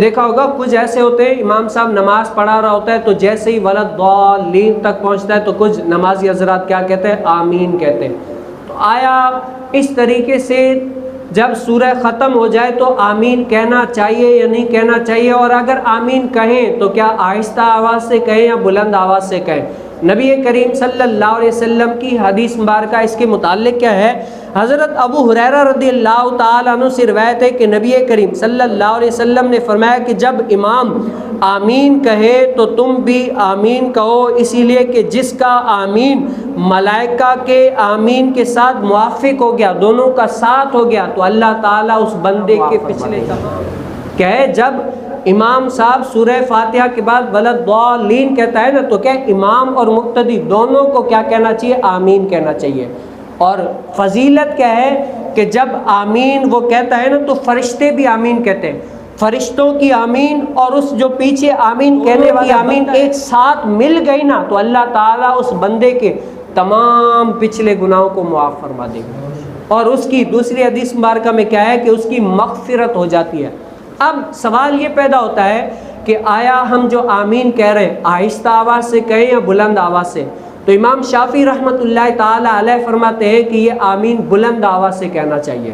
دیکھا ہوگا کچھ ایسے ہوتے ہیں امام صاحب نماز پڑھا رہا ہوتا ہے تو جیسے ہی ولضالین تک پہنچتا ہے تو کچھ نمازی حضرات کیا کہتے ہیں؟ آمین کہتے ہیں۔ تو آیا اس طریقے سے جب سورہ ختم ہو جائے تو آمین کہنا چاہیے یا نہیں کہنا چاہیے؟ اور اگر آمین کہیں تو کیا آہستہ آواز سے کہیں یا بلند آواز سے کہیں؟ نبی کریم صلی اللہ علیہ وسلم کی حدیث مبارکہ اس کے متعلق کیا ہے؟ حضرت ابو ہریرہ رضی اللہ تعالیٰ عنہ سے روایت ہے کہ نبی کریم صلی اللہ علیہ وسلم نے فرمایا کہ جب امام آمین کہے تو تم بھی آمین کہو، اسی لیے کہ جس کا آمین ملائکہ کے آمین کے ساتھ موافق ہو گیا، دونوں کا ساتھ ہو گیا، تو اللہ تعالیٰ اس بندے کے پچھلے تمام کہے جب امام صاحب سورہ فاتحہ کے بعد ولضالین کہتا ہے نا تو کیا امام اور مقتدی دونوں کو کیا کہنا چاہیے؟ آمین کہنا چاہیے۔ اور فضیلت کیا ہے کہ جب آمین وہ کہتا ہے نا تو فرشتے بھی آمین کہتے ہیں، فرشتوں کی آمین اور اس جو پیچھے آمین کہنے والی آمین ایک ساتھ مل گئی نا تو اللہ تعالیٰ اس بندے کے تمام پچھلے گناہوں کو معاف فرما دے گا، اور اس کی دوسری حدیث مبارکہ میں کیا ہے کہ اس کی مغفرت ہو جاتی ہے۔ اب سوال یہ پیدا ہوتا ہے کہ آیا ہم جو آمین کہہ رہے ہیں آہستہ آواز سے کہیں یا بلند آواز سے؟ تو امام شافعی رحمۃ اللہ تعالی علیہ فرماتے ہیں کہ یہ آمین بلند آواز سے کہنا چاہیے،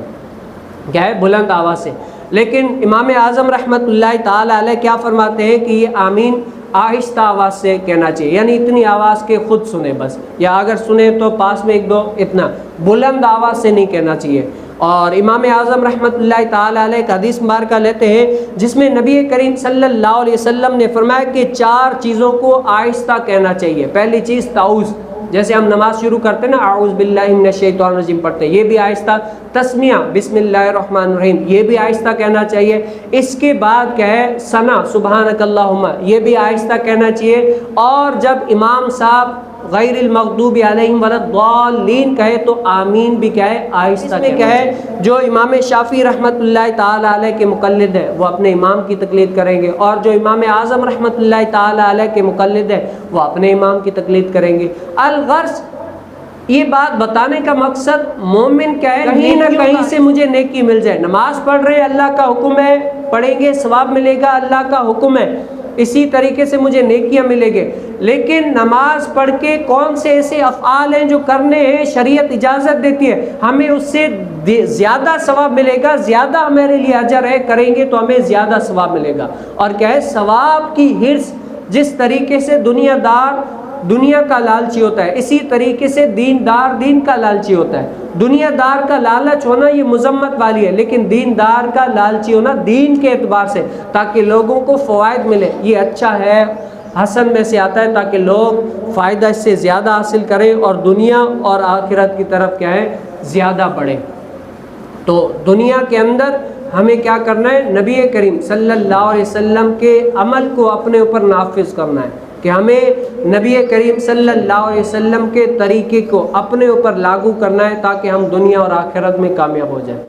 کیا ہے؟ بلند آواز سے۔ لیکن امام اعظم رحمۃ اللہ تعالی علیہ کیا فرماتے ہیں کہ یہ آمین آہستہ آواز سے کہنا چاہیے، یعنی اتنی آواز کے خود سنیں بس، یا اگر سنیں تو پاس میں ایک دو، اتنا بلند آواز سے نہیں کہنا چاہیے۔ اور امام اعظم رحمۃ اللہ تعالی علیہ کا حدیث مبارکہ لیتے ہیں جس میں نبی کریم صلی اللہ علیہ وسلم نے فرمایا کہ 4 چیزوں کو آہستہ کہنا چاہیے۔ پہلی چیز تعوذ، جیسے ہم نماز شروع کرتے ہیں نا اعوذ باللہ من الشیطان الرجیم پڑھتے ہیں، یہ بھی آہستہ۔ تسمیہ بسم اللہ الرحمن الرحیم، یہ بھی آہستہ کہنا چاہیے۔ اس کے بعد کیا ہے؟ ثنا سبحانک اللہم، یہ بھی آہستہ کہنا چاہیے۔ اور جب امام صاحب غیر المغضوب علیہم ولا الضالین کہے تو آمین بھی کیا ہے؟ آہستہ۔ اس میں کیا ہے؟ جو امام شافعی رحمۃ اللہ تعالی علیہ کے مقلد ہے وہ اپنے امام کی تقلید کریں گے، اور جو امام اعظم رحمۃ اللہ تعالی علیہ کے مقلد ہے وہ اپنے امام کی تقلید کریں گے۔ الغرض یہ بات بتانے کا مقصد مومن کیا ہے؟ کہیں نہ کہیں سے مجھے نیکی مل جائے۔ نماز پڑھ رہے اللہ کا حکم ہے، پڑھیں گے ثواب ملے گا، اللہ کا حکم ہے، اسی طریقے سے مجھے نیکیاں ملے گے۔ لیکن نماز پڑھ کے کون سے ایسے افعال ہیں جو کرنے ہیں شریعت اجازت دیتی ہے، ہمیں اس سے زیادہ ثواب ملے گا، زیادہ ہمارے لیے اجر ہے، کریں گے تو ہمیں زیادہ ثواب ملے گا۔ اور کیا ہے؟ ثواب کی حرص جس طریقے سے دنیا دار دنیا کا لالچی ہوتا ہے، اسی طریقے سے دیندار دین کا لالچی ہوتا ہے۔ دنیا دار کا لالچ ہونا یہ مذمت والی ہے، لیکن دیندار کا لالچی ہونا دین کے اعتبار سے تاکہ لوگوں کو فوائد ملے، یہ اچھا ہے، حسن میں سے آتا ہے تاکہ لوگ فائدہ اس سے زیادہ حاصل کریں اور دنیا اور آخرت کی طرف کیا ہے؟ زیادہ بڑھیں۔ تو دنیا کے اندر ہمیں کیا کرنا ہے؟ نبی کریم صلی اللہ علیہ وسلم کے عمل کو اپنے اوپر نافذ کرنا ہے، کہ ہمیں نبی کریم صلی اللہ علیہ وسلم کے طریقے کو اپنے اوپر لاگو کرنا ہے تاکہ ہم دنیا اور آخرت میں کامیاب ہو جائیں۔